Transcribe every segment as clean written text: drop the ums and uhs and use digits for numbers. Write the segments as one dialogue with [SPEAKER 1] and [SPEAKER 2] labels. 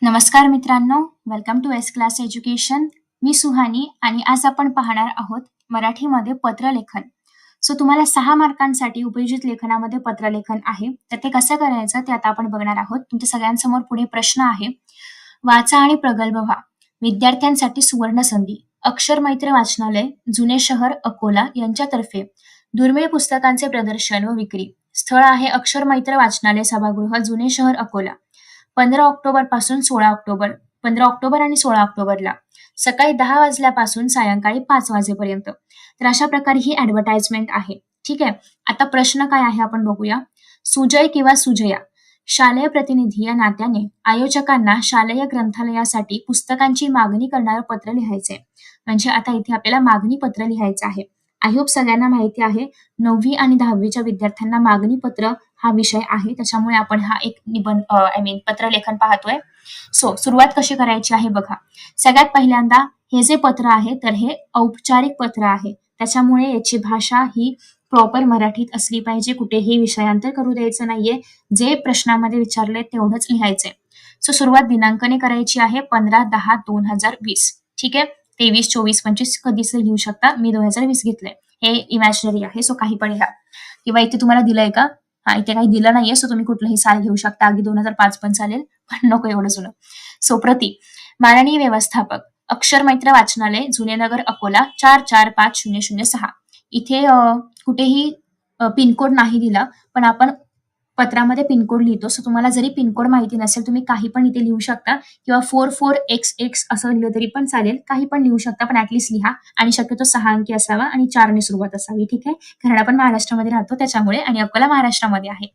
[SPEAKER 1] नमस्कार मित्रांनो, welcome to S class education. मी सुहानी आणि आज आपण पाहणार आहोत मराठीमध्ये पत्रलेखन. तुम्हाला 6 मार्कांसाठी उपयोजित लेखनामध्ये पत्रलेखन आहे. तर ते कसं करायचं ते आता आपण बघणार आहोत. तुमच्या सगळ्यांसमोर पुढे प्रश्न आहे. वाचा आणि प्रगल्भ व्हा. विद्यार्थ्यांसाठी सुवर्ण संधी. अक्षर मैत्र वाचनालय, जुने शहर अकोला यांच्यातर्फे दुर्मिळ पुस्तकांचे प्रदर्शन व विक्री. स्थळ आहे अक्षर मैत्र वाचनालय सभागृह, जुने शहर अकोला. 15 ऑक्टोबर पासून 16 ऑक्टोबर 15 ऑक्टोबर आणि 16 ऑक्टोबरला सकाळी 10 वाजल्यापासून सायंकाळी 5 वाजेपर्यंत. तर अशा प्रकारे ही ऍडव्हर्टाइजमेंट आहे. ठीक आहे. आता प्रश्न काय आहे आपण बघूया. सुजय किंवा सुजया शालेय प्रतिनिधी या नात्याने आयोजकांना शालेय ग्रंथालयासाठी पुस्तकांची मागणी करणारं पत्र लिहायचंय. म्हणजे आता इथे आपल्याला मागणी पत्र लिहायचं आहे. आय होप सगळ्यांना माहिती आहे 9वी आणि 10वीच्या विद्यार्थ्यांना मागणी पत्र हा विषय आहे. त्याच्यामुळे आपण हा एक निबंध पत्रलेखन पाहतोय. सुरुवात कशी करायची आहे बघा. सगळ्यात पहिल्यांदा हे जे पत्र आहे तर हे औपचारिक पत्र आहे. त्याच्यामुळे याची भाषा ही प्रॉपर मराठीत असली पाहिजे. कुठेही विषयांतर करू द्यायचं नाहीये. जे प्रश्नामध्ये विचारले तेवढंच लिहायचंय. सुरुवात दिनांकाने करायची आहे 15/10/2020. ठीक आहे. 23, 24, 25 कधीच लिहू शकता. मी 2020 घेतलंय. हे इमॅजिनरी आहे. काही पण लिहा. किंवा इथे तुम्हाला दिलंय का? इथे काही दिलं नाहीये. तुम्ही कुठलंही साल घेऊ शकता. अगदी 2005 पण चालेल, पण नको एवढं जुनं. प्रति माननीय व्यवस्थापक अक्षर मैत्र वाचनालय, जुने नगर अकोला 445006. इथे कुठेही पिनकोड नाही दिला, पण आपण पत्रामध्ये पिनकोड लिहितो. तुम्हाला जरी पिनकोड माहिती नसेल तुम्ही काही पण इथे लिहू शकता किंवा 44XX असं लिहिलं तरी पण चालेल. काही पण लिहू शकता, पण ऍटलीस्ट लिहा. आणि शक्यतो 6 अंकी असावा आणि 4 ने सुरुवात असावी. ठीक आहे. कारण आपण महाराष्ट्रामध्ये राहतो त्याच्यामुळे, आणि अकोला महाराष्ट्रामध्ये आहे.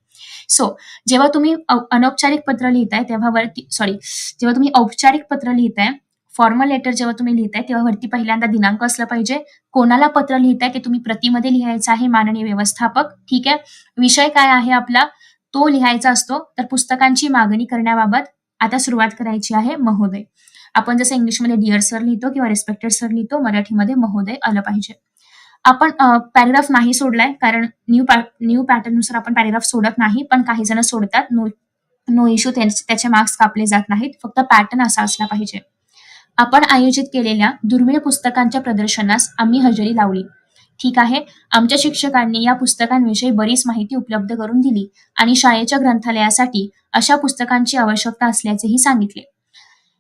[SPEAKER 1] जेव्हा तुम्ही अनौपचारिक पत्र लिहिताय तेव्हा जेव्हा तुम्ही औपचारिक पत्र लिहिताय, फॉर्मल लेटर जेव्हा तुम्ही लिहिताय तेव्हा वरती पहिल्यांदा दिनांक असला पाहिजे. कोणाला पत्र लिहिताय ते तुम्ही प्रतिमध्ये लिहायचं आहे. माननीय व्यवस्थापक. ठीक आहे. विषय काय आहे आपला तो लिहायचा असतो. तर पुस्तकांची मागणी करण्याबाबत आता सुरुवात करायची आहे. महोदय. आपण जसं इंग्लिशमध्ये डिअर सर लिहितो किंवा रिस्पेक्टेड सर लिहितो, मराठीमध्ये महोदय आलं पाहिजे. आपण पॅरेग्राफ नाही सोडलाय, कारण न्यू पॅटर्ननुसार आपण पॅरेग्राफ सोडत नाही, पण काही जण सोडतात. नो इश्यू, त्याचे मार्क्स कापले जात नाहीत. फक्त पॅटर्न असा असला पाहिजे. आपण आयोजित केलेल्या दुर्मिळ पुस्तकांच्या प्रदर्शनास आम्ही हजेरी लावली. ठीक आहे. आमच्या शिक्षकांनी या पुस्तकांविषयी बरीच माहिती उपलब्ध करून दिली आणि शाळेच्या ग्रंथालयासाठी अशा पुस्तकांची आवश्यकता असल्याचेही सांगितले.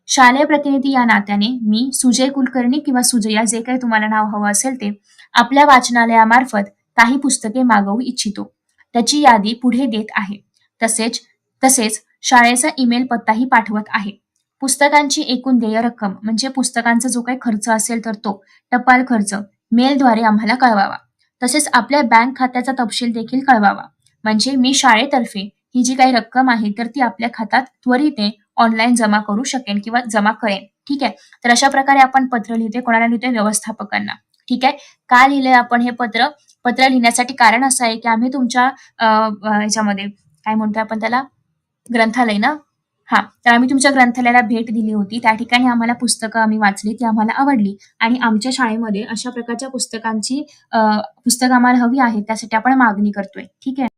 [SPEAKER 1] शालेय प्रतिनिधी या नात्याने मी सुजय कुलकर्णी किंवा सुजया, जे काही तुम्हाला नाव हवं असेल ते, आपल्या वाचनालयामार्फत काही पुस्तके मागवू इच्छितो. त्याची यादी पुढे देत आहे. तसेच शाळेचा ईमेल पत्ताही पाठवत आहे. पुस्तकांची एकूण देय रक्कम म्हणजे पुस्तकांचा जो काही खर्च असेल तर तो टपाल खर्च मेलद्वारे आम्हाला कळवावा. तसेच आपल्या बँक खात्याचा तपशील देखील कळवावा. म्हणजे मी शाळेतर्फे ही जी काही रक्कम आहे तर ती आपल्या खात्यात त्वरित ऑनलाईन जमा करू शकेन किंवा जमा करेन. ठीक आहे. तर अशा प्रकारे आपण पत्र लिहितोय. कोणाला लिहितोय? व्यवस्थापकांना. ठीक आहे. का लिहिलंय आपण हे पत्र? पत्र लिहिण्यासाठी कारण असं आहे की आम्ही तुमच्या ह्याच्यामध्ये काय म्हणतोय आपण त्याला, ग्रंथालय ना. तर आम्ही तुमच्या ग्रंथालयाला भेट दिली होती. त्या ठिकाणी आम्हाला पुस्तकं आम्ही वाचली, ती आम्हाला आवडली आणि आमच्या शाळेमध्ये अशा प्रकारच्या पुस्तकं आम्हाला हवी आहेत. त्यासाठी आपण मागणी करतोय. ठीक आहे.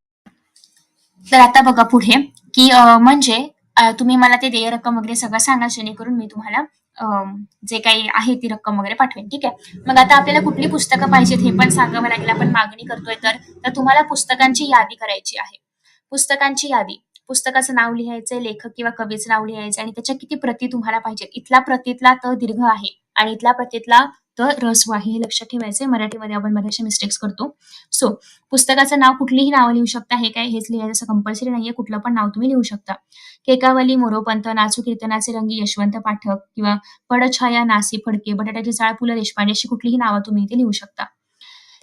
[SPEAKER 1] तर आता बघा पुढे की म्हणजे तुम्ही मला ते देय रक्कम वगैरे सगळं सांगा, जेणेकरून मी तुम्हाला जे काही आहे ती रक्कम वगैरे पाठवेन. ठीक आहे. मग आता आपल्याला कुठली पुस्तकं पाहिजेत हे पण सांगावं लागेल. आपण मागणी करतोय तर तुम्हाला पुस्तकांची यादी करायची आहे. पुस्तकांची यादी. पुस्तकाचं नाव लिहायचंय, लेखक किंवा कवीचं नाव लिहायचं आणि त्याच्या किती प्रती तुम्हाला पाहिजेत. इथला प्रतीतला त दीर्घ आहे आणि इथला प्रतीतला त ऱ्हस्व आहे. हे लक्षात ठेवायचंय. मराठीमध्ये आपण बऱ्याचशा मिस्टेक्स करतो. पुस्तकाचं नाव कुठलीही नावं लिहू शकता. हेच लिहायचं असं कंपल्सरी नाहीये. कुठलं पण नाव तुम्ही लिहू शकता. केकावली, मोरोपंत, नाचू कीर्तनाचे रंगी यशवंत पाठक किंवा पडछाया, नासी फडके, बटाट्याची चाळ, पु ल देशपांडे अशी कुठलीही नावं तुम्ही इथे लिहू शकता.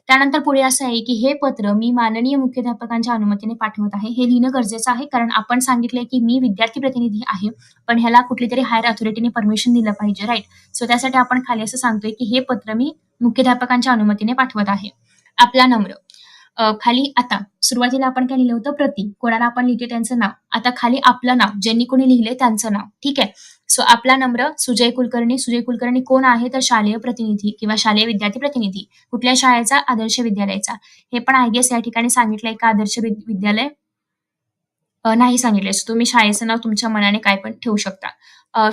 [SPEAKER 1] त्यानंतर पुढे असं आहे की हे पत्र मी माननीय मुख्याध्यापकांच्या अनुमतीने पाठवत आहे. हे लिहिणं गरजेचं आहे, कारण आपण सांगितलंय की मी विद्यार्थी प्रतिनिधी आहे, पण ह्याला कुठली तरी हायर अथॉरिटीने परमिशन दिलं पाहिजे. राईट. त्यासाठी आपण खाली असं सांगतोय की हे पत्र मी मुख्याध्यापकांच्या अनुमतीने पाठवत आहे. आपला नम्र. खाली आता सुरुवातीला आपण काय लिहिलं होतं? प्रति. कोणाला आपण लिहितो त्यांचं नाव. आता खाली आपलं नाव, ज्यांनी कोणी लिहिले त्यांचं नाव. ठीक आहे. आपला नम्र सुजय कुलकर्णी. सुजय कुलकर्णी कोण आहे? तर शालेय प्रतिनिधी किंवा शालेय विद्यार्थी प्रतिनिधी. कुठल्या शाळेचा? आदर्श विद्यालयाचा. हे पण आय गेस या ठिकाणी सांगितलंय का आदर्श विद्यालय? नाही सांगितलंय. तुम्ही शाळेचं नाव तुमच्या मनाने काय पण ठेवू शकता.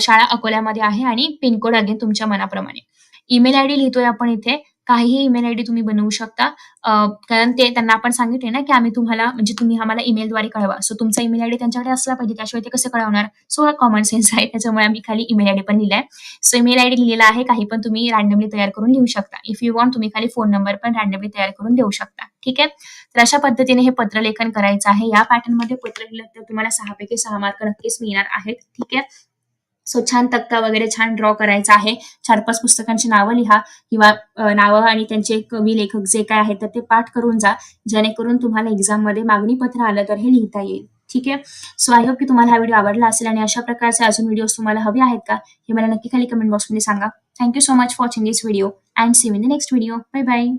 [SPEAKER 1] शाळा अकोल्यामध्ये आहे आणि पिनकोड अगेन तुमच्या मनाप्रमाणे. ईमेल आयडी लिहितोय आपण इथे. काहीही ईमेल आयडी तुम्ही बनवू शकता. कारण ते त्यांना आपण सांगितले ना, की आम्ही तुम्हाला म्हणजे तुम्ही आम्हाला ईमेलद्वारे कळवा. सो तुमचा ईमेल आयडी त्यांच्याकडे असला पाहिजे. त्याशिवाय ते कसं कळवणार? सो हा कॉमन सेन्स आहे. त्याच्यामुळे आम्ही खाली ईमेल आयडी पण लिहिलाय. सो ईमेल आयडी लिहिलेला आहे. काही पण तुम्ही रँडमली तयार करून लिहू शकता. इफ यू वॉन्ट तुम्ही खाली फोन नंबर पण रँडमली तयार करून देऊ शकता. ठीक आहे? तर अशा पद्धतीने हे पत्रलेखन करायचं आहे. या पॅटर्नमध्ये पत्र लिहिलं तर तुम्हाला 6 पैकी 6 मार्क नक्कीच मिळणार आहेत. ठीक आहे? सो छान तक्ता वगैरे छान ड्रॉ करायचा आहे. 4-5 पुस्तकांची नावं लिहा किंवा नावं आणि त्यांचे कवी, लेखक जे काय आहेत तर ते पाठ करून जा. जेणेकरून तुम्हाला एक्झाममध्ये मागणी पत्र आलं तर हे लिहिता येईल. ठीक आहे? सो आय होप की तुम्हाला हा व्हिडिओ आवडला असेल आणि अशा प्रकारचे अजून व्हिडिओज तुम्हाला हवे आहेत का? हे मला नक्की खाली कमेंट बॉक्समध्ये सांगा. Thank you so much for watching this video and see you in the next video. Bye bye.